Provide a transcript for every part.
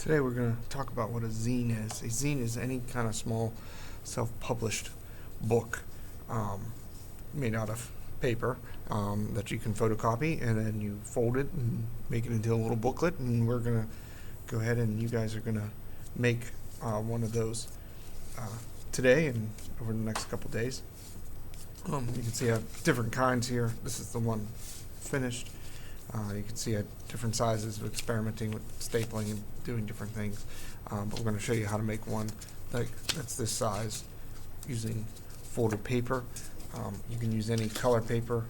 Today we're going to talk about what a zine is. A zine is any kind of small self-published book made out of paper that you can photocopy, and then you fold it and make it into a little booklet, and we're going to go ahead and you guys are going to make one of those today and over the next couple days. You can see I have different kinds here. This is the one finished. You can see I have different sizes of experimenting with stapling and doing different things. But we're going to show you how to make one that's this size using folded paper. You can use any color paper.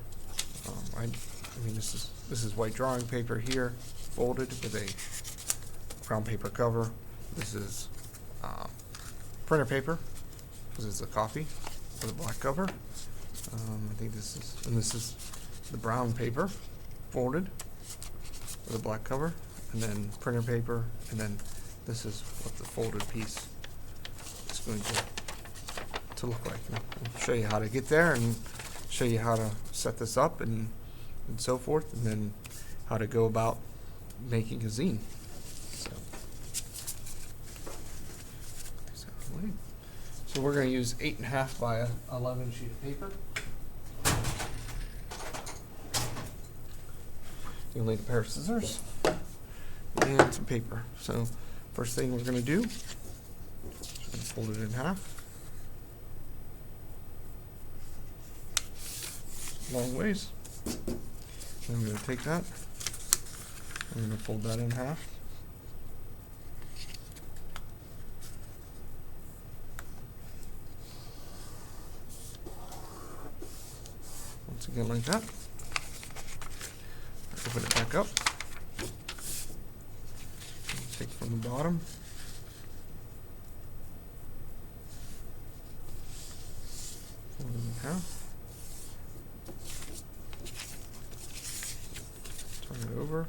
I mean this is white drawing paper here, folded with a brown paper cover. This is printer paper, because it's a copy with a black cover. I think this is the brown paper, folded with a black cover, and then printer paper, and then this is what the folded piece is going to look like. And I'll show you how to get there and show you how to set this up and so forth, and then how to go about making a zine. So we're going to use 8.5 by 11 sheet of paper. You'll need a pair of scissors and some paper. So first thing we're going to do is fold it in half, long ways. Then I'm going to take that, I'm going to fold that in half. Once again like that. Open it back up. Take from the bottom. Fold it in half. Turn it over.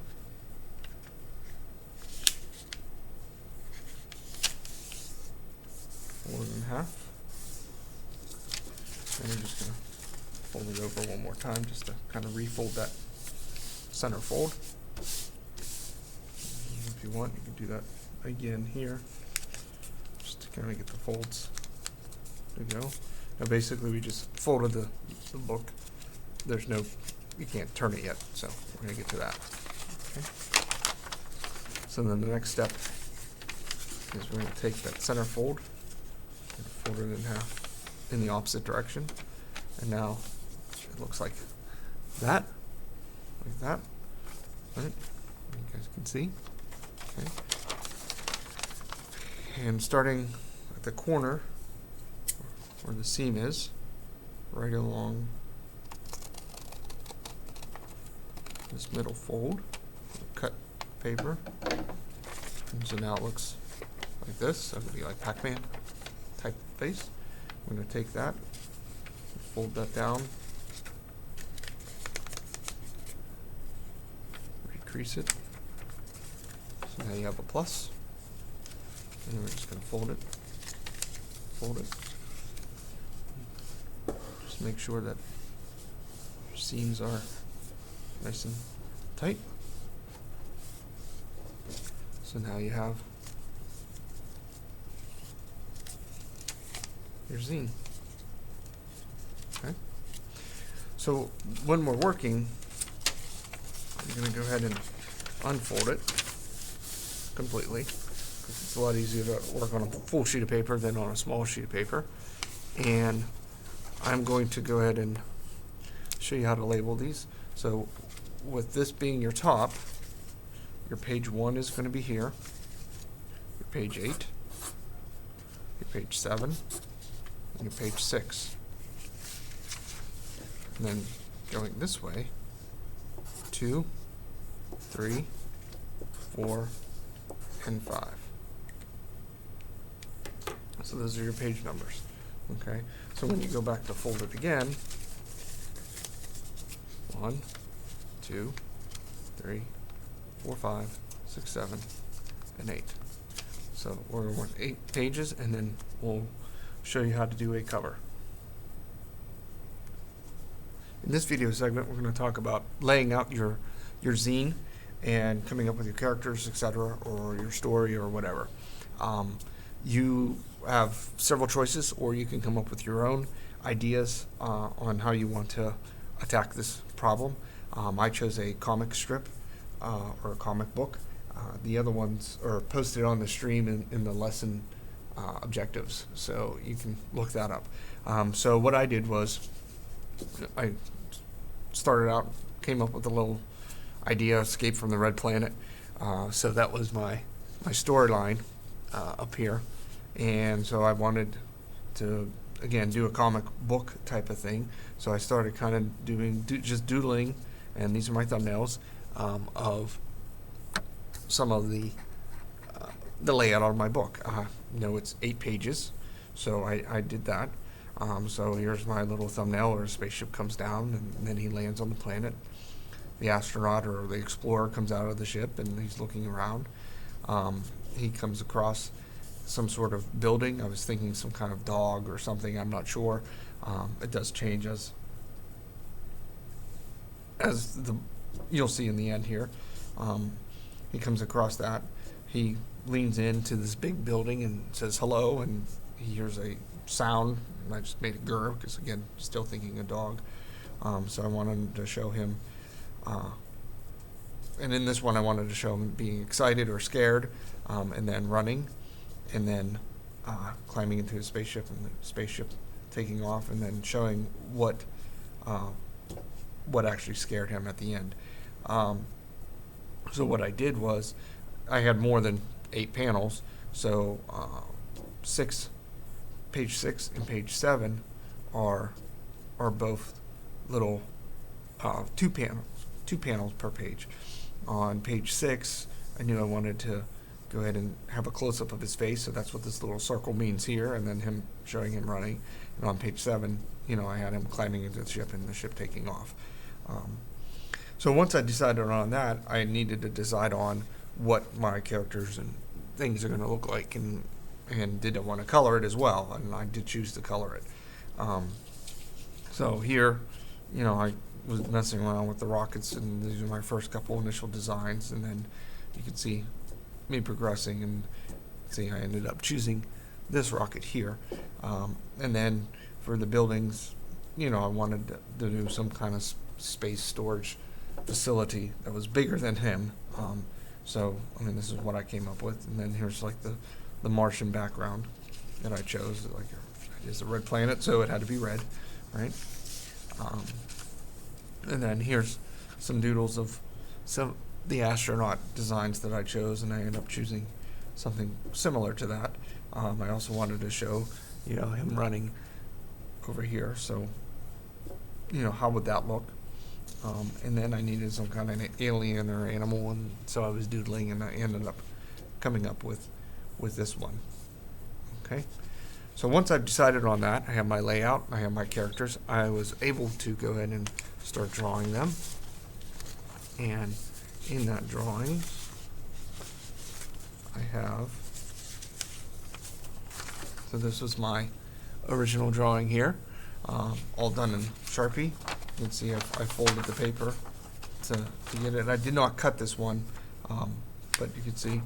Fold it in half. And we're just going to fold it over one more time just to kind of refold that center fold. If you want, you can do that again here, just to kind of get the folds to go. Now basically we just folded the book. There's no, you can't turn it yet, so we're going to get to that. Okay. So then the next step is we're going to take that center fold and fold it in half in the opposite direction, and now it looks like that. Like that, right? You guys can see. Okay. And starting at the corner where the seam is, right along this middle fold, cut paper. And so now it looks like this. So it would be like Pac-Man type face. I'm going to take that, fold that down. Crease it. So now you have a plus, and then we're just going to fold it. Just make sure that your seams are nice and tight. So now you have your zine. Okay. So when we're working, I'm going to go ahead and unfold it completely, because it's a lot easier to work on a full sheet of paper than on a small sheet of paper. And I'm going to go ahead and show you how to label these. So with this being your top, your page 1 is going to be here, your page 8, your page 7, and your page 6. And then going this way, 2, 3, 4, and 5. So those are your page numbers. Okay. So when you go back to fold it again, 1, 2, 3, 4, 5, 6, 7, and 8. So we're going to work 8 pages, and then we'll show you how to do a cover. In this video segment, we're going to talk about laying out your zine and coming up with your characters, etc., or your story or whatever. You have several choices, or you can come up with your own ideas on how you want to attack this problem. I chose a comic strip or a comic book. The other ones are posted on the stream in the lesson objectives, so you can look that up. So what I did was I started out, came up with a little idea, Escape from the Red Planet. So that was my storyline up here. And so I wanted to, again, do a comic book type of thing. So I started kind of just doodling, and these are my thumbnails, of some of the layout of my book. It's 8 pages, so I did that. So here's my little thumbnail where a spaceship comes down, and then he lands on the planet. The astronaut or the explorer comes out of the ship, and he's looking around. He comes across some sort of building. I was thinking some kind of dog or something, I'm not sure. It does change as you'll see in the end here. He comes across that. He leans into this big building and says hello, and he hears a sound, and I just made a grr because, again, still thinking a dog. So I wanted to show him, and in this one I wanted to show him being excited or scared, and then running, and then climbing into his spaceship, and the spaceship taking off, and then showing what actually scared him at the end. So what I did was I had more than 8 panels, so page 6 and page 7 are both little 2 panels per page. On page 6, I knew I wanted to go ahead and have a close-up of his face, so that's what this little circle means here, and then him showing him running. And on page 7, I had him climbing into the ship and the ship taking off. So once I decided on that, I needed to decide on what my characters and things are going to look like, and did I want to color it as well, and I did choose to color it. So here, I was messing around with the rockets, and these are my first couple initial designs, and then you can see me progressing, and see I ended up choosing this rocket here. And then for the buildings, I wanted to do some kind of space storage facility that was bigger than him. So this is what I came up with, and then here's like the Martian background that I chose. Like, it is a red planet, so it had to be red, right? And then here's some doodles of some the astronaut designs that I chose, and I ended up choosing something similar to that. I also wanted to show, him running over here. So, how would that look? And then I needed some kind of an alien or animal, and so I was doodling, and I ended up coming up with this one. Okay, so once I've decided on that, I have my layout, I have my characters, I was able to go ahead and start drawing them. And in that drawing, I have, so this was my original drawing here, all done in Sharpie. You can see I folded the paper to get it. I did not cut this one, but you can see,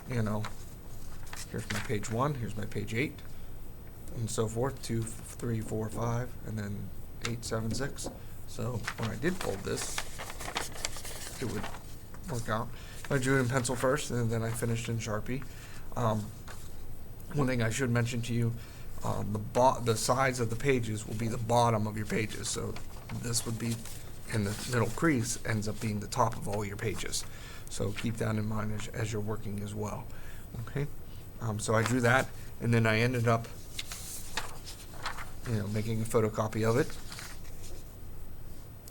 here's my page 1, here's my page 8, and so forth, 2, 3, 4, 5, and then 8, 7, 6. So when I did fold this, it would work out. I drew it in pencil first, and then I finished in Sharpie. One thing I should mention to you, the sides of the pages will be the bottom of your pages. So this would be, and the middle crease ends up being the top of all your pages. So keep that in mind as you're working as well. Okay. So I drew that, and then I ended up, making a photocopy of it.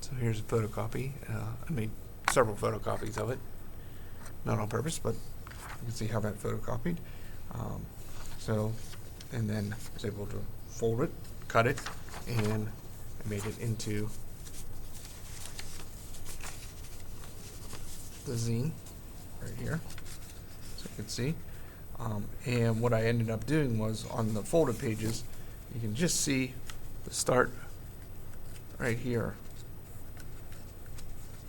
So here's a photocopy. I made several photocopies of it, not on purpose, but you can see how that photocopied. And then I was able to fold it, cut it, and I made it into the zine right here, so you can see. And what I ended up doing was, on the folded pages, you can just see the start right here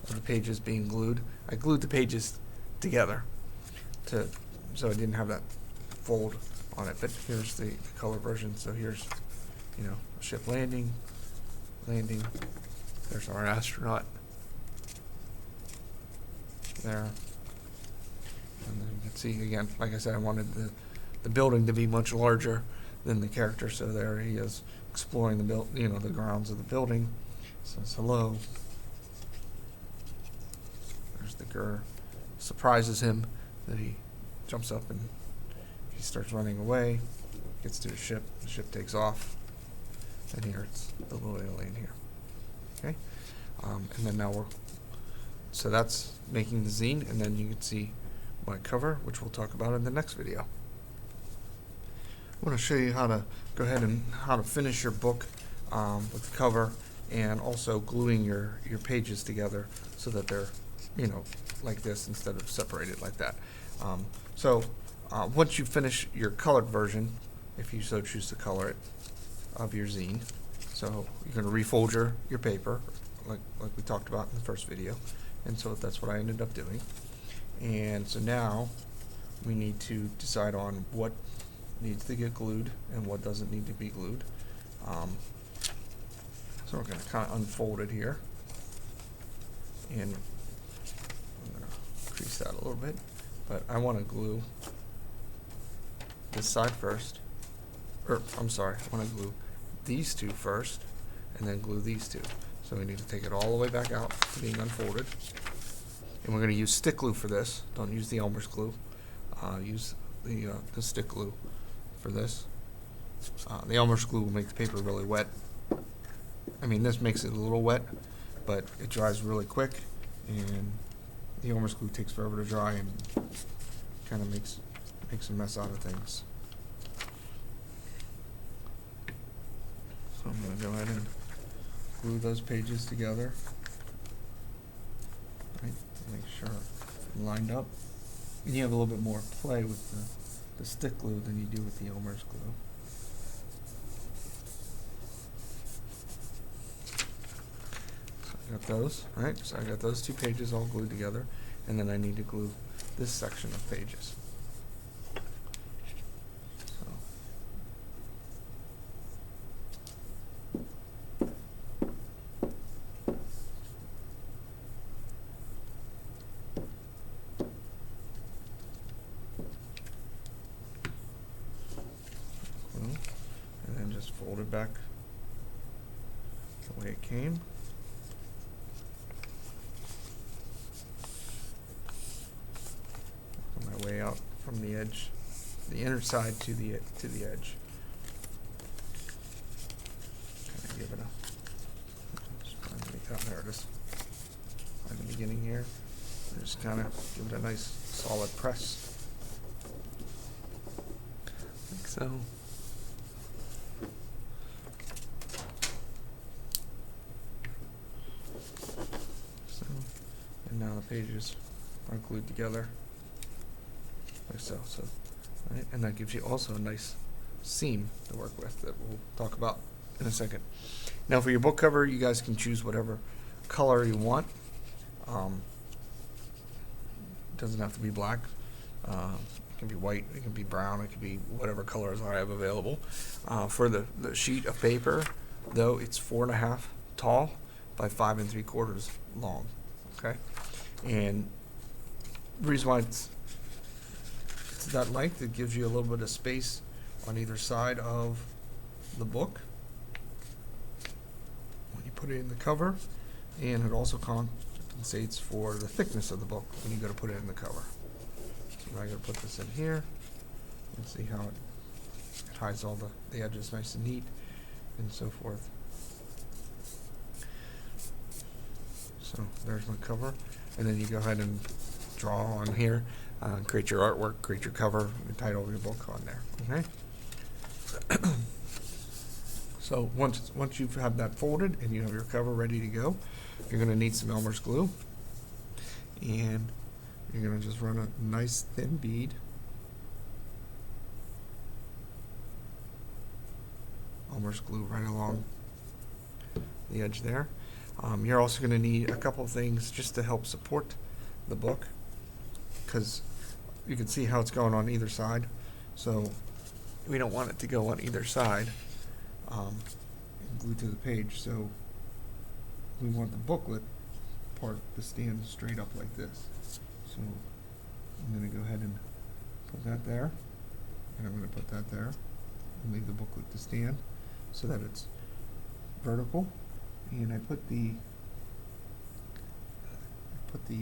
of the pages being glued. I glued the pages together so I didn't have that fold on it. But here's the color version. So here's, you know, a ship landing. There's our astronaut there. And then you can see again, like I said, I wanted the building to be much larger than the character. So there he is exploring the grounds of the building. Says hello. There's the girl. Surprises him that he jumps up and he starts running away. Gets to the ship takes off. And here it's the little alien here. Okay? And then so that's making the zine, and then you can see my cover, which we'll talk about in the next video. I want to show you how to go ahead and how to finish your book with the cover, and also gluing your pages together so that they're, you know, like this instead of separated like that. Once you finish your colored version, if you so choose to color it, of your zine, so you're going to refold your paper like we talked about in the first video, and so that's what I ended up doing. And so now we need to decide on what needs to get glued and what doesn't need to be glued. So we're going to kind of unfold it here, and I'm going to crease that a little bit, but I want to glue this side first, or I'm sorry, I want to glue these two first and then glue these two. So we need to take it all the way back out to being unfolded, and we're going to use stick glue for this. Don't use the Elmer's glue. Use the stick glue for this. The Elmer's glue will make the paper really wet. I mean, this makes it a little wet, but it dries really quick, and the Elmer's glue takes forever to dry and kind of makes a mess out of things. So I'm going to go ahead and glue those pages together. Right, make sure it's lined up. And you have a little bit more play with the stick glue than you do with the Elmer's glue. So I got those, right? So I got those two pages all glued together, and then I need to glue this section of pages. And then just fold it back the way it came. Work my way out from the edge, the inner side to the edge. Kind of give it there it is. At the beginning here, just kind of give it a nice solid press, like so. And now the pages are glued together like so. Right? And that gives you also a nice seam to work with that we'll talk about in a second. Now for your book cover, you guys can choose whatever color you want. It doesn't have to be black. It can be white, it can be brown, it can be whatever colors I have available. For the sheet of paper, though, it's 4.5 tall by 5 3/4 long. Okay, and the reason why it's that length, it gives you a little bit of space on either side of the book when you put it in the cover, and it also compensates for the thickness of the book when you go to put it in the cover. So I'm going to put this in here and see how it hides all the edges nice and neat and so forth. So there's my cover, and then you go ahead and draw on here, create your artwork, create your cover, and title of your book on there. Okay. So once you have that folded and you have your cover ready to go, you're going to need some Elmer's glue, and you're going to just run a nice thin bead Elmer's glue right along the edge there. You're also going to need a couple of things just to help support the book, because you can see how it's going on either side. So we don't want it to go on either side, glued to the page. So we want the booklet part to stand straight up like this. So I'm going to go ahead and put that there, and I'm going to put that there, and leave the booklet to stand so that it's vertical. And I put the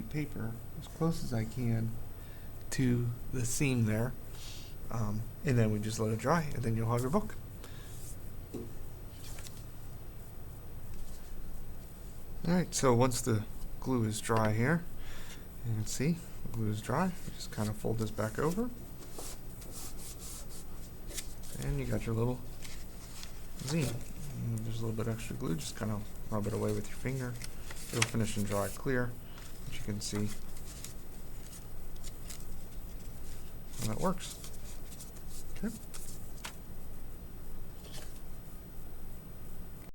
paper as close as I can to the seam there, and then we just let it dry, and then you'll have your book. Alright, so once the glue is dry here, you can see the glue is dry. You just kind of fold this back over, and you got your little zine. And there's a little bit extra glue, just kind of rub it away with your finger. It'll finish and dry clear, but you can see how that works. Okay.